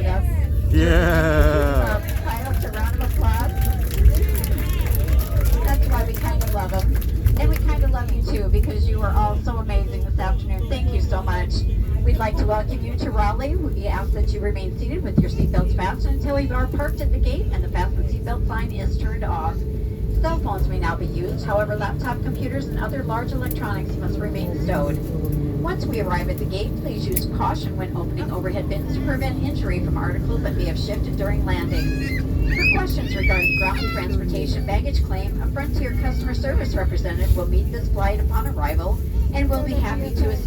with us. Yeah. Pilots, a round of applause. That's why we kind of love them. And we kind of love you too, because you are all so amazing this afternoon. Thank you so much. We'd like to welcome you to Raleigh. We ask that you remain seated with your seatbelts fastened until you are parked at the gate and the fasten seatbelt sign is turned off. Cell phones may now be used, however, laptop computers and other large electronics must remain stowed. Once we arrive at the gate, please use caution when opening overhead bins to prevent injury from articles that may have shifted during landing. For questions regarding ground transportation baggage claim, a Frontier customer service representative will meet this flight upon arrival and will be happy to assist.